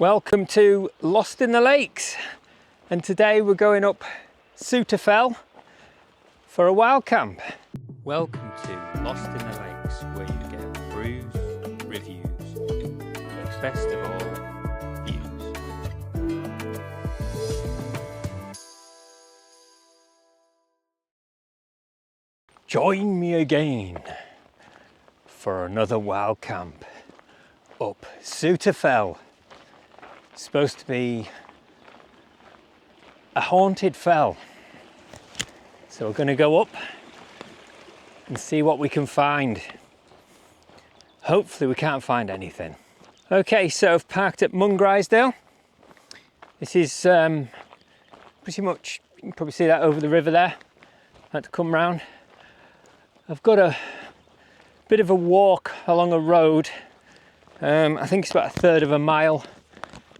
Welcome to Lost in the Lakes, and today we're going up Suter Fell for a wild camp. Welcome to Lost in the Lakes, where you get brews, reviews, but best of all, views. Join me again for another wild camp up Suter Fell. It's supposed to be a haunted fell, so we're going to go up and see what we can find. Hopefully we can't find anything. Okay, so I've parked at Mungrisdale. This is pretty much, you can probably see that over the river there. I had to come round. I've got a bit of a walk along a road. I think it's about a third of a mile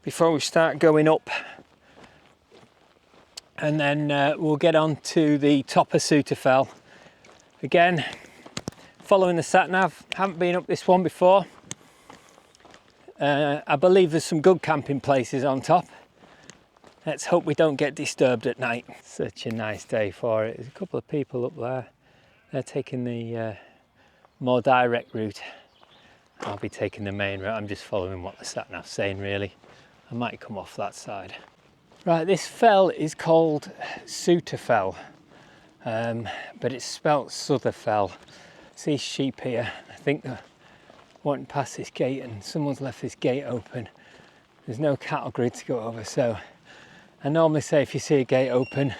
before we start going up, and then we'll get on to the top of Suter Fell. Again, following the sat nav. Haven't been up this one before. I believe there's some good camping places on top. Let's hope we don't get disturbed at night. Such a nice day for it. There's a couple of people up there. They're taking the more direct route. I'll be taking the main route. I'm just following what the sat nav's saying, really. I might come off that side. Right, this fell is called Suter Fell, but it's spelt Suter Fell. See sheep here. I think they're wanting past this gate, and someone's left this gate open. There's no cattle grid to go over, so I normally say if you see a gate open,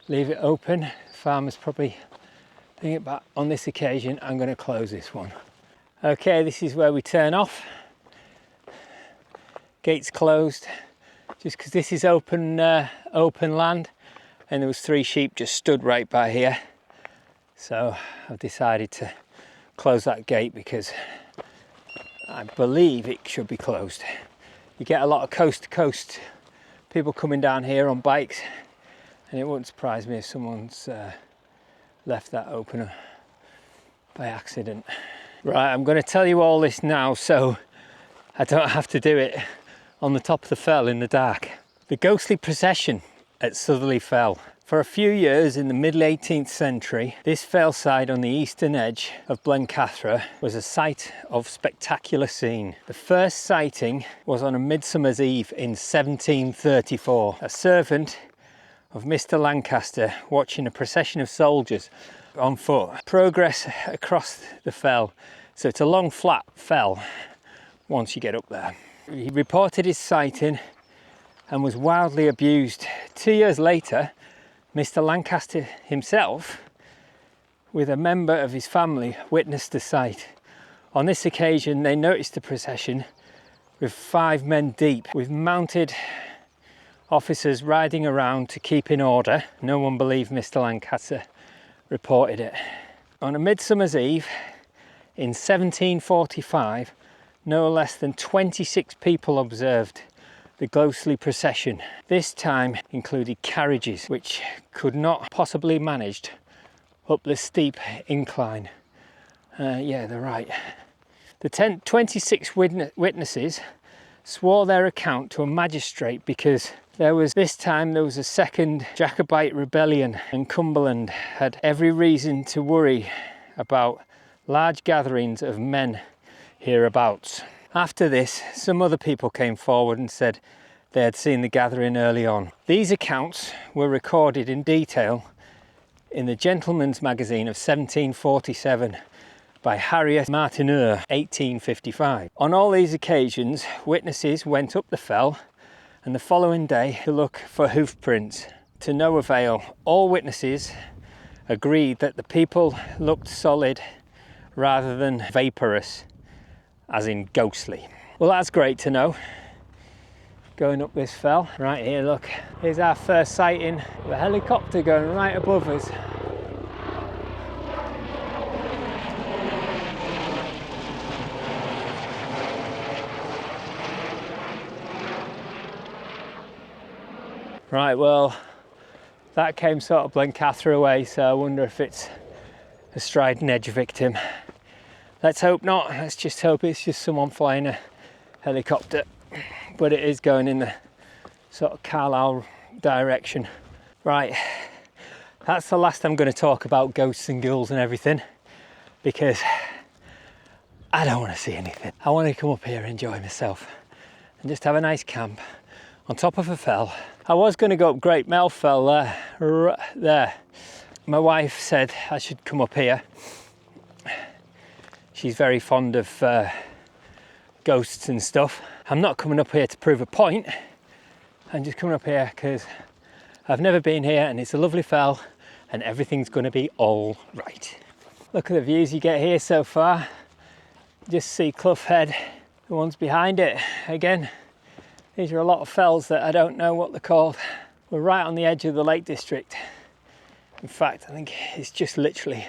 leave it open. Farmers probably think it, but on this occasion, I'm going to close this one. Okay, this is where we turn off. Gates closed, just because this is open land, and there was 3 sheep just stood right by here. So I've decided to close that gate because I believe it should be closed. You get a lot of coast to coast people coming down here on bikes, and it wouldn't surprise me if someone's left that open by accident. Right, I'm going to tell you all this now so I don't have to do it on the top of the fell in the dark. The ghostly procession at Sutherley Fell. For a few years in the middle 18th century, this fell side on the eastern edge of Blencathra was a site of spectacular scene. The first sighting was on a Midsummer's Eve in 1734. A servant of Mr. Lancaster watching a procession of soldiers on foot progress across the fell. So it's a long flat fell once you get up there. He reported his sighting and was wildly abused. 2 years later, Mr. Lancaster himself, with a member of his family, witnessed the sight. On this occasion, they noticed the procession with 5 men deep, with mounted officers riding around to keep in order. No one believed Mr. Lancaster reported it. On a Midsummer's Eve in 1745, no less than 26 people observed the ghostly procession. This time included carriages which could not possibly managed up the steep incline. Yeah, they're right. The 26 witnesses swore their account to a magistrate because this time there was a second Jacobite rebellion, and Cumberland had every reason to worry about large gatherings of men hereabouts. After this, some other people came forward and said they had seen the gathering early on. These accounts were recorded in detail in the Gentleman's Magazine of 1747 by Harriet Martineau, 1855. On all these occasions, witnesses went up the fell, and the following day to look for hoof prints. To no avail. All witnesses agreed that the people looked solid rather than vaporous, as in ghostly. Well, that's great to know. Going up this fell. Right here, look. Here's our first sighting of a helicopter going right above us. Right, well, that came sort of Blencathra away, so I wonder if it's a striding edge victim. Let's hope not. Let's just hope it's just someone flying a helicopter. but it is going in the sort of Carlisle direction. Right, that's the last I'm going to talk about ghosts and ghouls and everything, because I don't want to see anything. I want to come up here and enjoy myself and just have a nice camp on top of a fell. I was going to go up Great Mel Fell there. My wife said I should come up here. She's very fond of ghosts and stuff. I'm not coming up here to prove a point. I'm just coming up here because I've never been here and it's a lovely fell and everything's going to be all right. Look at the views you get here so far. Just see Clough Head, the ones behind it. Again, these are a lot of fells that I don't know what they're called. We're right on the edge of the Lake District. In fact, I think it's just literally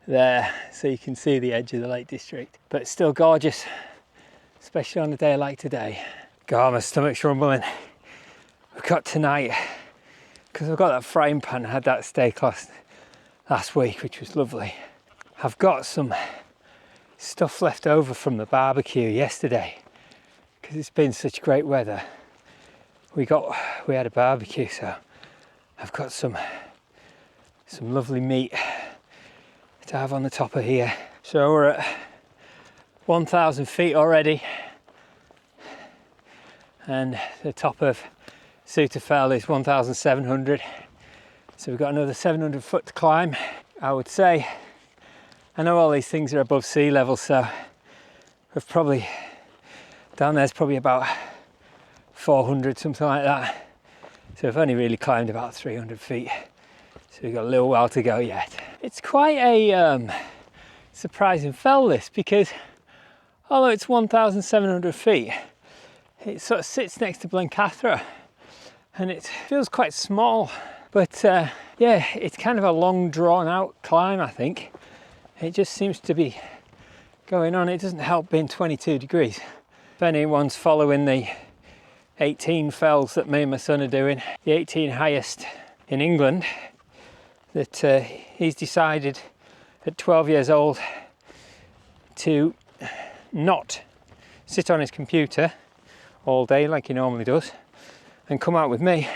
there, so you can see the edge of the Lake District. But it's still gorgeous, especially on a day like today. God, my stomach's rumbling. We've got tonight, because I've got that frying pan, I had that steak last week, which was lovely. I've got some stuff left over from the barbecue yesterday, because it's been such great weather. We had a barbecue, so I've got some lovely meat to have on the top of here. So we're at 1,000 feet already, and the top of Suter Fell is 1,700. So we've got another 700 foot to climb. I would say, I know all these things are above sea level, so we've probably, down there's probably about 400, something like that. So we've only really climbed about 300 feet. So we've got a little while to go yet. It's quite a surprising fell, this, because although it's 1,700 feet, it sort of sits next to Blencathra and it feels quite small. But yeah, it's kind of a long drawn out climb, I think. It just seems to be going on. It doesn't help being 22 degrees. If anyone's following the 18 fells that me and my son are doing, the 18 highest in England, that he's decided at 12 years old to not sit on his computer all day like he normally does and come out with me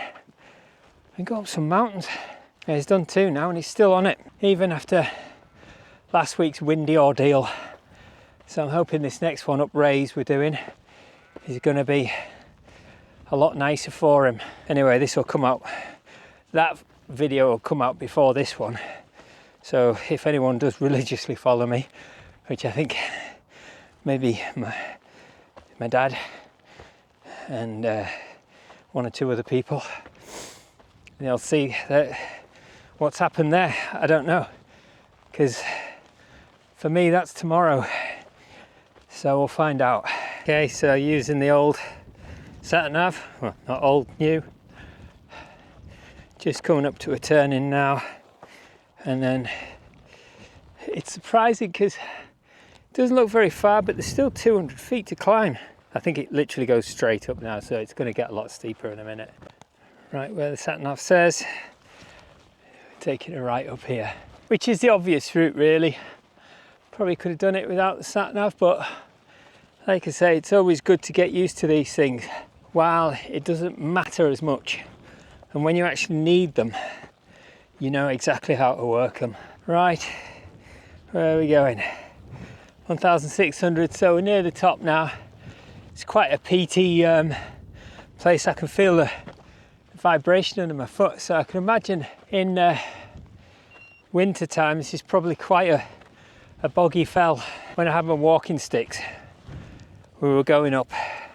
and go up some mountains. And he's done 2 now and he's still on it, even after last week's windy ordeal. So I'm hoping this next one up Rays we're doing is going to be a lot nicer for him. Anyway, this will come out, that video will come out before this one. So if anyone does religiously follow me, which I think maybe my dad and 1 or 2 other people, they'll see that what's happened there. I don't know, because for me that's tomorrow, so we'll find out. Okay, so using the old sat nav, well, not old, new, just coming up to a turning now, and then it's surprising because it doesn't look very far, but there's still 200 feet to climb. I think it literally goes straight up now, so it's going to get a lot steeper in a minute. Right where the sat nav says, taking a right up here, which is the obvious route really. Probably could have done it without the sat nav, but like I say, it's always good to get used to these things while it doesn't matter as much. And when you actually need them, you know exactly how to work them. Right, where are we going? 1,600, so we're near the top now. It's quite a peaty place. I can feel the vibration under my foot, so I can imagine in winter time this is probably quite a boggy fell. When I had my walking sticks, we were going up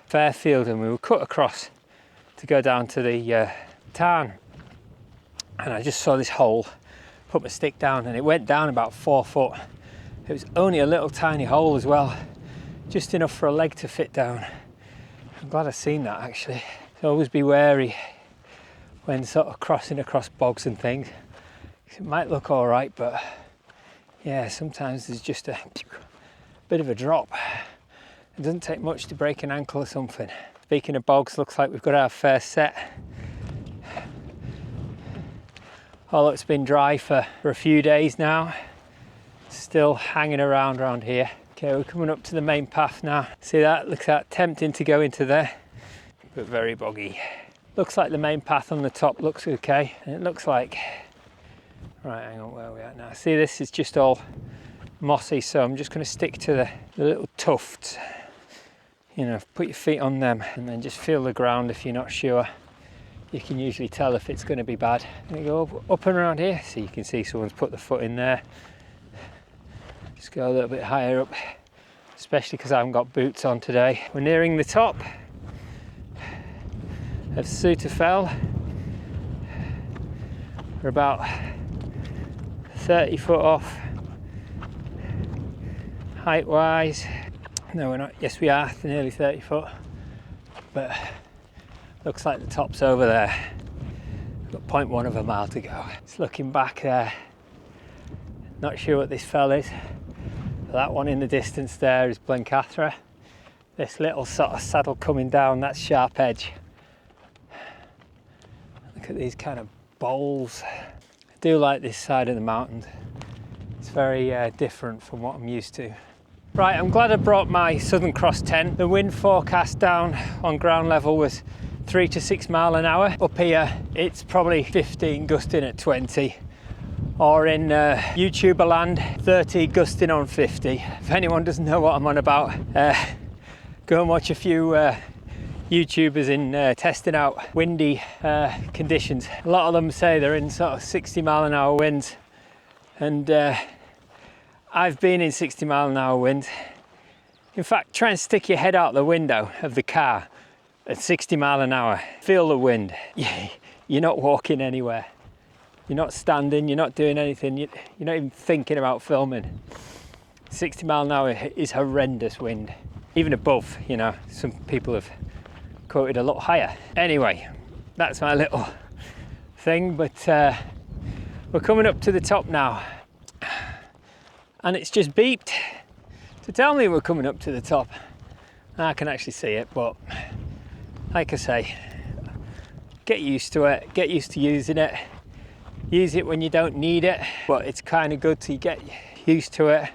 Fairfield and we were cut across to go down to the Tarn, and I just saw this hole, put my stick down, and it went down about 4 foot. It was only a little tiny hole as well, just enough for a leg to fit down. I'm glad I've seen that actually. So always be wary when sort of crossing across bogs and things. It might look all right, but yeah, sometimes there's just a bit of a drop. It doesn't take much to break an ankle or something. Speaking of bogs, looks like we've got our first set. Although it's been dry for a few days now, still hanging around here. Okay, we're coming up to the main path now. See that? Looks like tempting to go into there, but very boggy. Looks like the main path on the top looks okay. And it looks like, right, hang on, where are we at now? See, this is just all mossy, so I'm just going to stick to the little tufts. You know, put your feet on them and then just feel the ground if you're not sure. You can usually tell if it's going to be bad. And you go up and around here, so you can see someone's put the foot in there. Just go a little bit higher up, especially because I haven't got boots on today. We're nearing the top of Sutafell. We're about 30 foot off height wise. No, we're not. Yes, we are nearly 30 foot, but looks like the top's over there. We've got 0.1 of a mile to go. It's looking back there. Not sure what this fell is. That one in the distance there is Blencathra. This little sort of saddle coming down, that's Sharp Edge. Look at these kind of bowls. I do like this side of the mountain. It's very different from what I'm used to. Right, I'm glad I brought my Southern Cross tent. The wind forecast down on ground level was 3 to 6 mile an hour. Up here, it's probably 15 gusting at 20. Or in YouTuber land, 30 gusting on 50. If anyone doesn't know what I'm on about, go and watch a few YouTubers in testing out windy conditions. A lot of them say they're in sort of 60 mile an hour winds, and I've been in 60 mile an hour winds. In fact, try and stick your head out the window of the car at 60 mile an hour. Feel the wind. You're not walking anywhere. You're not standing, you're not doing anything, you're not even thinking about filming. 60 mile an hour is horrendous wind. Even above, you know, some people have quoted a lot higher. Anyway, that's my little thing, but we're coming up to the top now. And it's just beeped to tell me we're coming up to the top. I can actually see it, but like I say, get used to it, get used to using it. Use it when you don't need it, but it's kind of good to get used to it,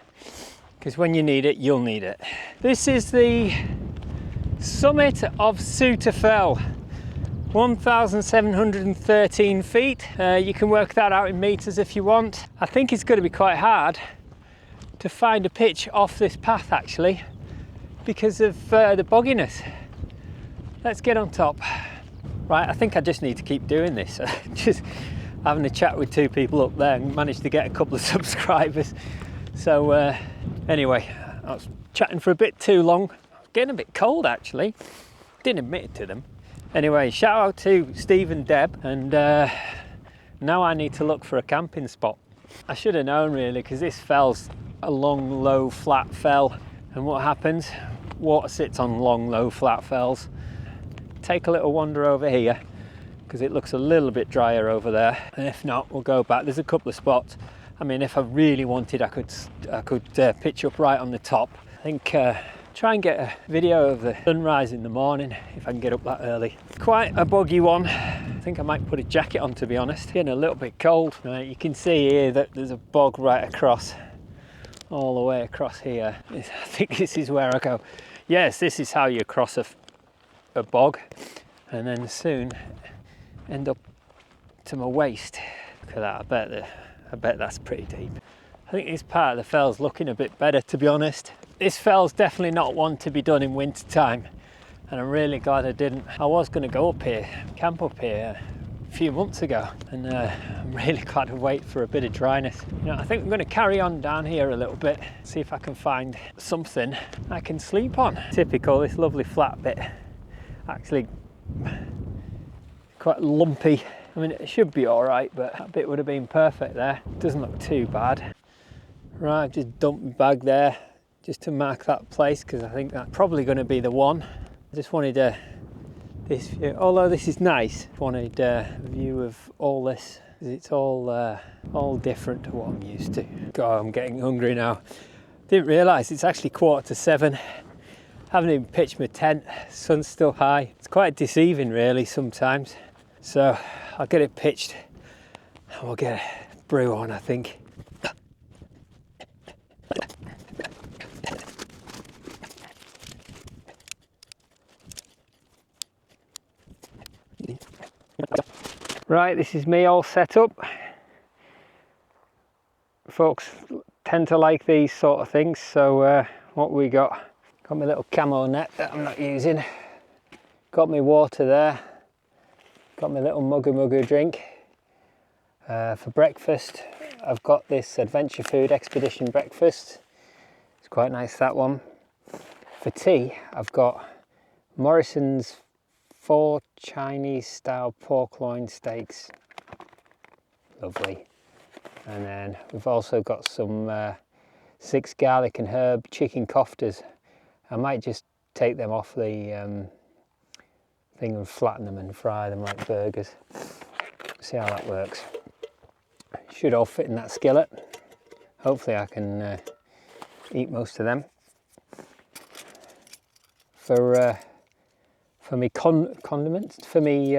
because when you need it, you'll need it. This is the summit of Sutafell, 1,713 feet. You can work that out in meters if you want. I think it's going to be quite hard to find a pitch off this path actually, because of the bogginess. Let's get on top. Right, I think I just need to keep doing this. Just having a chat with 2 people up there and managed to get a couple of subscribers. So anyway, I was chatting for a bit too long. I was getting a bit cold actually. Didn't admit it to them. Anyway, shout out to Steve and Deb, and now I need to look for a camping spot. I should have known really, because this fell's a long, low, flat fell, and what happens? Water sits on long, low, flat fells. Take a little wander over here, because it looks a little bit drier over there, and if not, we'll go back. There's a couple of spots. I mean, if I really wanted, I could pitch up right on the top. I think try and get a video of the sunrise in the morning if I can get up that early. Quite a boggy one. I think I might put a jacket on, to be honest. Getting a little bit cold. You can see here that there's a bog right across, all the way across here. I think this is where I go. Yes, this is how you cross a bog, and then soon end up to my waist. Look at that, I bet that's pretty deep. I think this part of the fell's looking a bit better, to be honest. This fell's definitely not one to be done in winter time, and I'm really glad I didn't. I was going to go up here, camp up here a few months ago, and I'm really glad I waited for a bit of dryness. You know, I think I'm going to carry on down here a little bit, see if I can find something I can sleep on. Typical, this lovely flat bit, actually quite lumpy. I mean, it should be all right, but that bit would have been perfect there. Doesn't look too bad. Right, I've just dumped my bag there just to mark that place, because I think that's probably going to be the one. I just wanted this view, although this is nice, I wanted a view of all this, because it's all different to what I'm used to. God, I'm getting hungry now. Didn't realise it's actually 6:45. Haven't even pitched my tent, sun's still high. It's quite deceiving really sometimes. So I'll get it pitched and we'll get a brew on, I think. Right, this is me all set up. Folks tend to like these sort of things, so what we got? Got my little camo net that I'm not using. Got my water there. Got my little mugger drink. For breakfast, I've got this Adventure Food Expedition breakfast. It's quite nice, that one. For tea, I've got Morrison's 4 Chinese style pork loin steaks. Lovely. And then we've also got some 6 garlic and herb chicken koftas. I might just take them off the thing and flatten them and fry them like burgers. See how that works. Should all fit in that skillet. Hopefully I can eat most of them. For me condiments, for me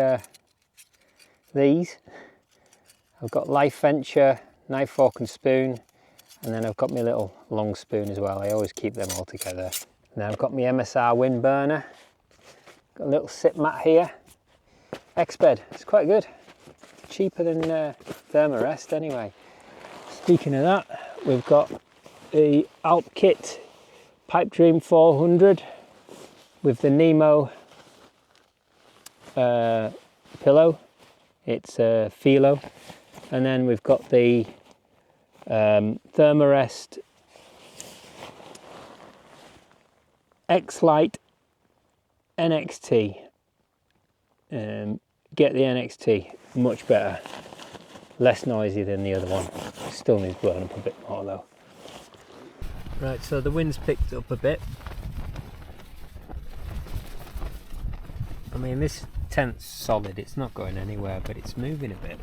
these, I've got Life Venture knife, fork and spoon, and then I've got my little long spoon as well. I always keep them all together. And then I've got my MSR wind burner. Got a little sit mat here. X-Bed, it's quite good. Cheaper than Thermarest anyway. Speaking of that, we've got the Alp Kit Pipe Dream 400 with the Nemo pillow. It's a Philo. And then we've got the Thermarest X-Lite NXT. Get the NXT, much better. Less noisy than the other one. Still needs blowing up a bit more though. Right, so the wind's picked up a bit. I mean, this tent's solid, it's not going anywhere, but it's moving a bit.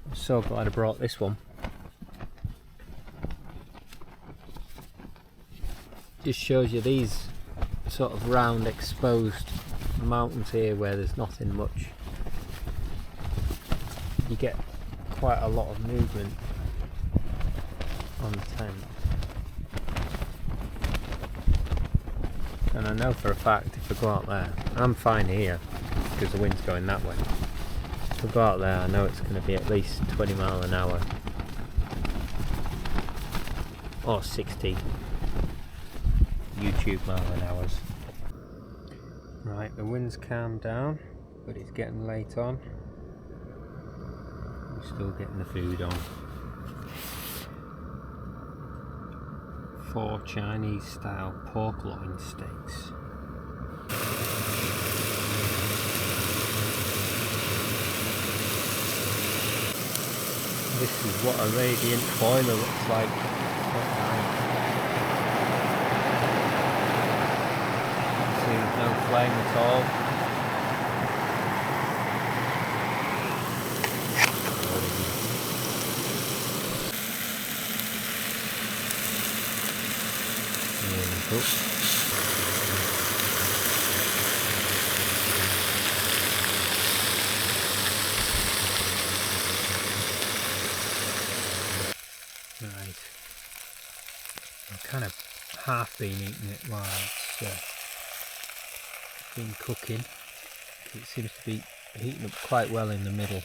I'm so glad I brought this one. Just shows you these sort of round exposed mountains here where there's nothing much. You get quite a lot of movement on the tent. And I know for a fact if I go out there, I'm fine here because the wind's going that way. If I go out there, I know it's going to be at least 20 miles an hour or 60 YouTube mile an hour. Right, the wind's calmed down, but it's getting late on. We're still getting the food on. 4 Chinese style pork loin steaks. This is what a radiant boiler looks like at night. See, there's no flame at all. Right, I've kind of half been eating it while it's been cooking. It seems to be heating up quite well in the middle,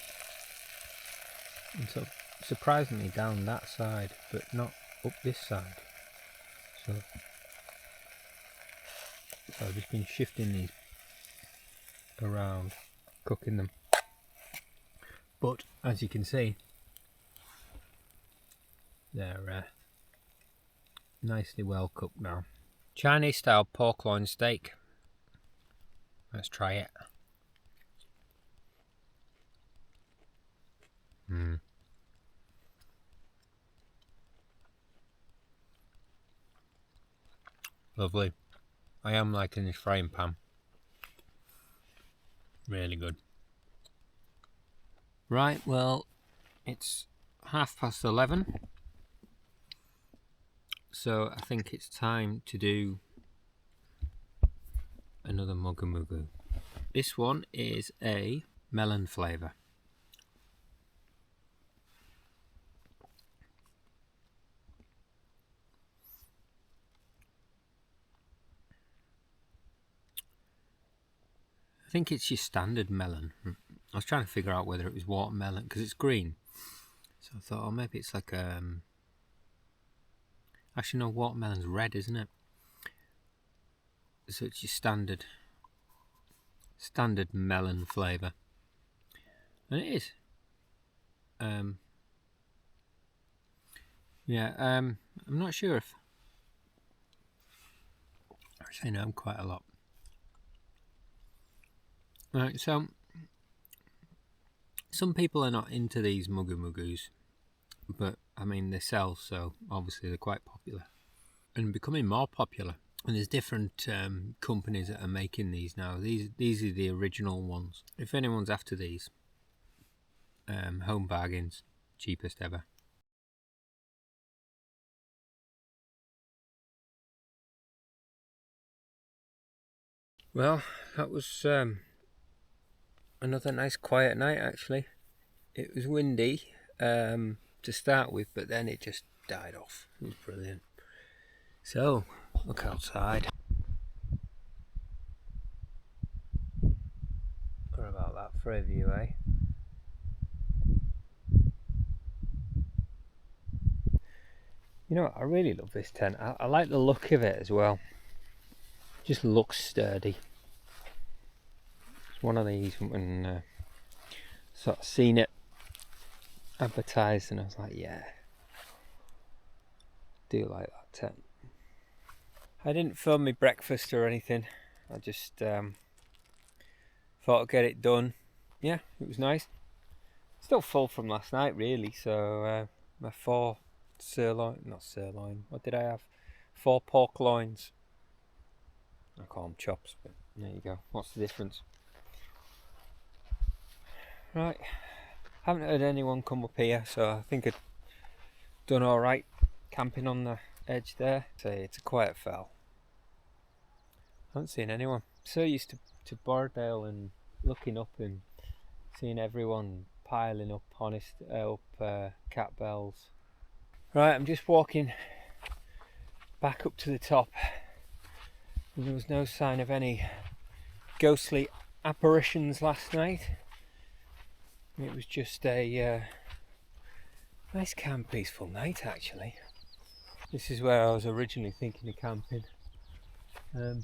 and so surprisingly down that side, but not up this side. So I've just been shifting these around, cooking them. But as you can see, they're nicely well cooked now. Chinese style pork loin steak. Let's try it. Lovely. I am liking this frying pan. Really good. Right, well, it's 11:30. So I think it's time to do another mugger mugu. This one is a melon flavour. I think it's your standard melon. was trying to figure out whether it was watermelon because it's green. So I thought, oh, maybe it's like actually no, watermelon's red, isn't it? So it's your standard melon flavour, and it is. Yeah, I'm not sure if I know quite a lot. Right, so some people are not into these mugu mugus, but I mean they sell, so obviously they're quite popular and becoming more popular. And there's different companies that are making these now. These are the original ones. If anyone's after these, home bargains, cheapest ever. Well, that was another nice quiet night actually. It was windy to start with, but then it just died off. It was brilliant. So, look outside. What about that for a view, eh? You know what, I really love this tent. I like the look of it as well. It just looks sturdy. It's one of these when sort of seen it advertised and I was like, yeah, do like that tent. I didn't film my breakfast or anything. I just thought I'd get it done. Yeah, it was nice. Still full from last night really, so my 4 sirloin, not sirloin, what did I have? 4 pork loins. I call them chops, but there you go. What's the difference? Right, haven't heard anyone come up here, so I think I've done alright camping on the edge there. Say it's a quiet fell. I haven't seen anyone. So used to Borrowdale and looking up and seeing everyone piling up cat bells. Right, I'm just walking back up to the top. There was no sign of any ghostly apparitions last night. It was just a nice, calm, peaceful night actually. This is where I was originally thinking of camping. To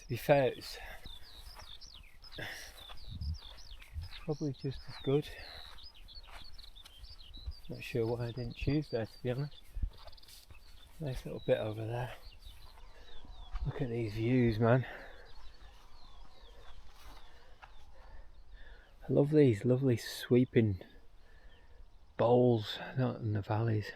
be fair, it's probably just as good. Not sure why I didn't choose there, to be honest. Nice little bit over there. Look at these views, man. I love these lovely sweeping bowls out in the valleys.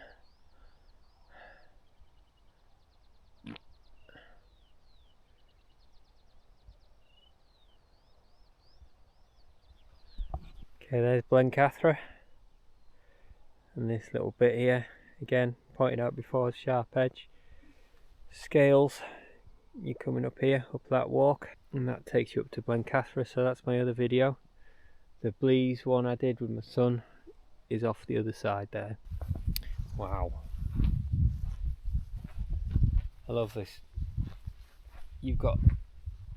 Okay, there's Blencathra. And this little bit here, again, pointed out before, sharp edge. Scales, you're coming up here, up that walk, and that takes you up to Blencathra, so that's my other video. The Blees one I did with my son is off the other side there. Wow. I love this. You've got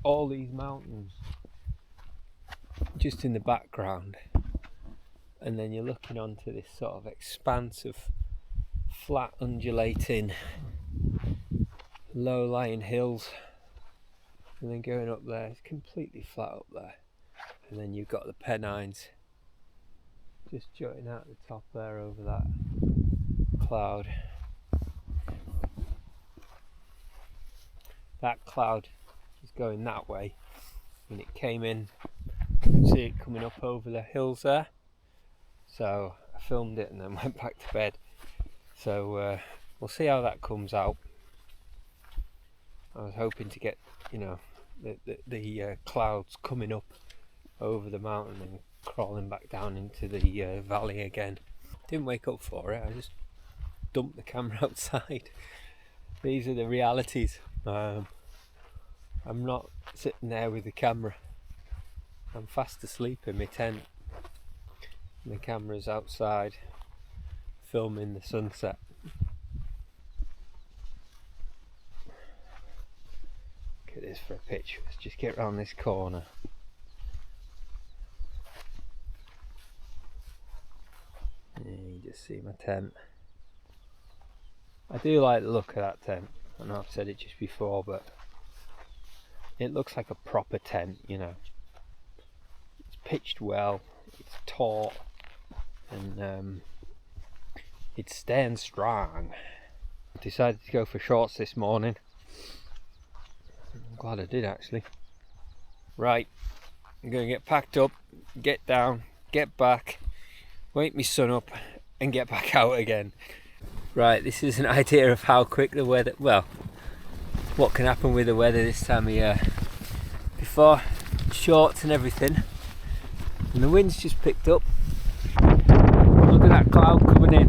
all these mountains just in the background, and then you're looking onto this sort of expanse of flat, undulating, low-lying hills, and then going up there, it's completely flat up there. And then you've got the Pennines just jutting out the top there over that cloud. That cloud is going that way, and it came in, you can see it coming up over the hills there. So I filmed it and then went back to bed. So we'll see how that comes out. I was hoping to get, you know, the clouds coming up over the mountain and crawling back down into the valley again. Didn't wake up for it, I just dumped the camera outside. These are the realities. I'm not sitting there with the camera. I'm fast asleep in my tent. The camera's outside filming the sunset. Look at this for a picture. Let's just get around this corner. You just see my tent. I do like the look of that tent. I know I've said it just before, but it looks like a proper tent, you know. It's pitched well, it's taut, and it's staying strong. I decided to go for shorts this morning. I'm glad I did, actually. Right, I'm going to get packed up, get down, get back, wake my son up and get back out again. Right, this is an idea of how quick the weather, well, what can happen with the weather this time of year. Before, shorts and everything, and the wind's just picked up. Look at that cloud coming in.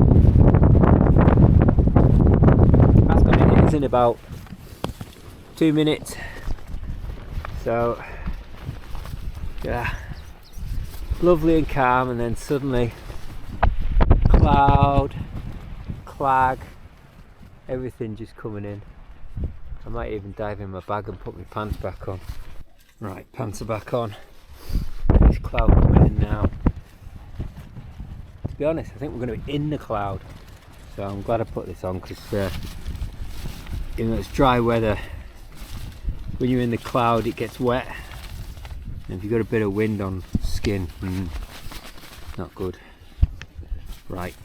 That's going to hit us in about 2 minutes. So, yeah, lovely and calm, and then suddenly cloud, clag, everything just coming in. I might even dive in my bag and put my pants back on. Right, pants are back on. This cloud coming in now. To be honest, I think we're going to be in the cloud, so I'm glad I put this on, because you know, it's dry weather. When you're in the cloud it gets wet, and if you've got a bit of wind on skin, not good. Right,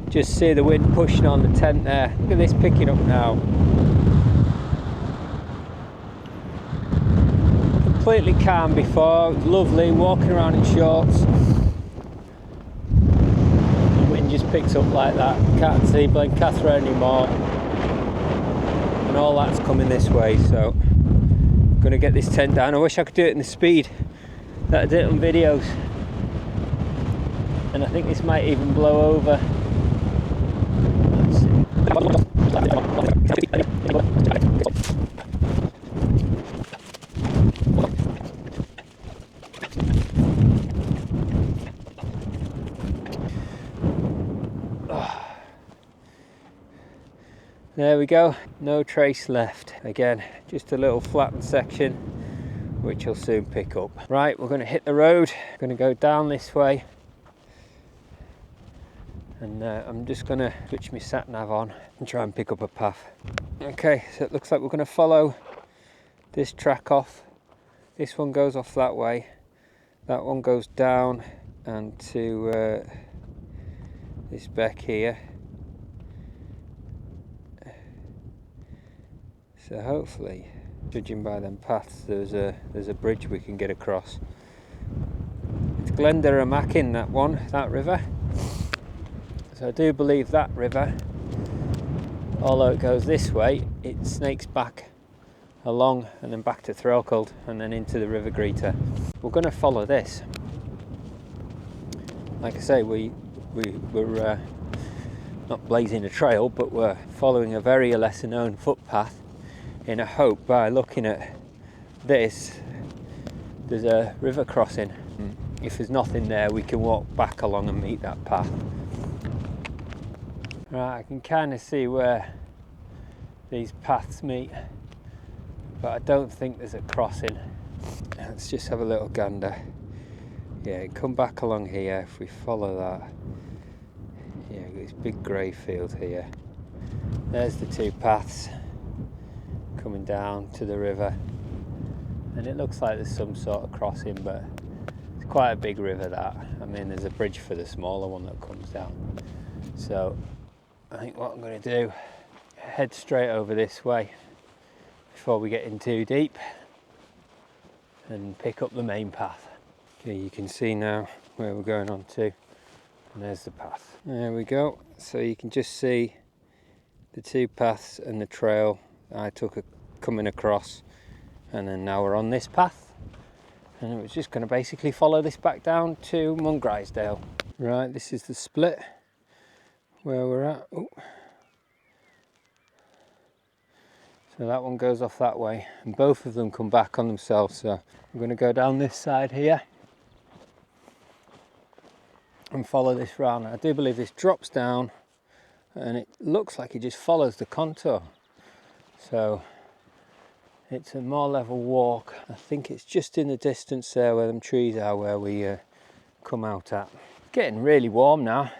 just see the wind pushing on the tent there. Look at this picking up now. Completely calm before, it was lovely walking around in shorts. The wind just picks up like that. Can't see Blencathra anymore, and all that's coming this way, so I'm gonna get this tent down. I wish I could do it in the speed that I did on videos, and I think this might even blow over. There we go, no trace left. Again, just a little flattened section, which will soon pick up. Right, we're going to hit the road. Going to go down this way, and I'm just going to switch my sat nav on and try and pick up a path. Okay, so it looks like we're going to follow this track off. This one goes off that way, that one goes down and to this beck here. So hopefully, judging by them paths, there's a bridge we can get across. It's Mackin, that one, that river. So I do believe that river, although it goes this way, it snakes back along and then back to Threlkeld and then into the River Greta. We're going to follow this. Like I say, we're not blazing a trail, but we're following a very lesser known footpath, in a hope by looking at this there's a river crossing. If there's nothing there, we can walk back along and meet that path. Right, I can kind of see where these paths meet, but I don't think there's a crossing. Let's just have a little gander. Yeah, come back along here. If we follow that, yeah, this big grey field here. There's the two paths coming down to the river, and it looks like there's some sort of crossing, but it's quite a big river, that. I mean, there's a bridge for the smaller one that comes down. So I think what I'm going to do, head straight over this way before we get in too deep and pick up the main path. Okay, you can see now where we're going on to, and there's the path. There we go. So you can just see the two paths and the trail I took coming across, and then now we're on this path, and it was just going to basically follow this back down to Mungrisdale. Right, this is the split where we're at. Ooh. So that one goes off that way, and both of them come back on themselves. So I'm going to go down this side here and follow this round. I do believe this drops down, and it looks like it just follows the contour. So it's a more level walk. I think it's just in the distance there where them trees are, where we come out at. getting really warm now.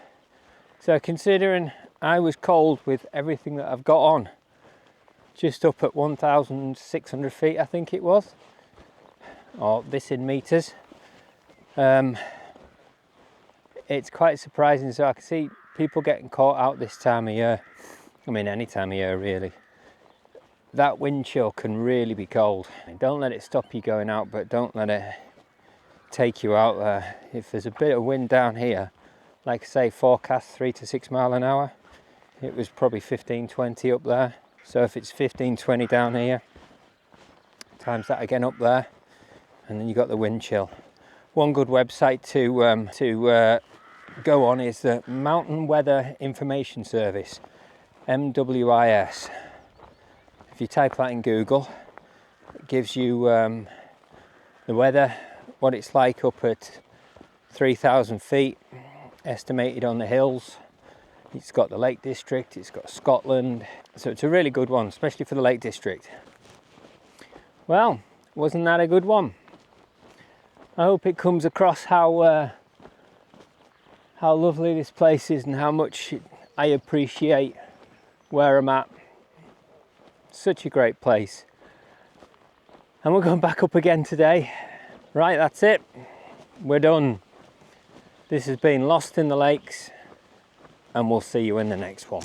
So considering I was cold with everything that I've got on, just up at 1,600 feet I think it was, or this in meters, it's quite surprising. So I can see people getting caught out this time of year. I mean, any time of year really. That wind chill can really be cold. Don't let it stop you going out, but don't let it take you out there. If there's a bit of wind down here, like I say, forecast 3 to 6 mile an hour, it was probably 15, 20 up there. So if it's 15, 20 down here, times that again up there, and then you got the wind chill. One good website to go on is the Mountain Weather Information Service, MWIS. If you type that in Google, it gives you the weather, what it's like up at 3,000 feet, estimated on the hills. It's got the Lake District, it's got Scotland, so it's a really good one, especially for the Lake District. Well, wasn't that a good one? I hope it comes across how lovely this place is and how much I appreciate where I'm at. Such a great place. And we're going back up again today. Right, that's it. We're done. This has been Lost in the Lakes, and we'll see you in the next one.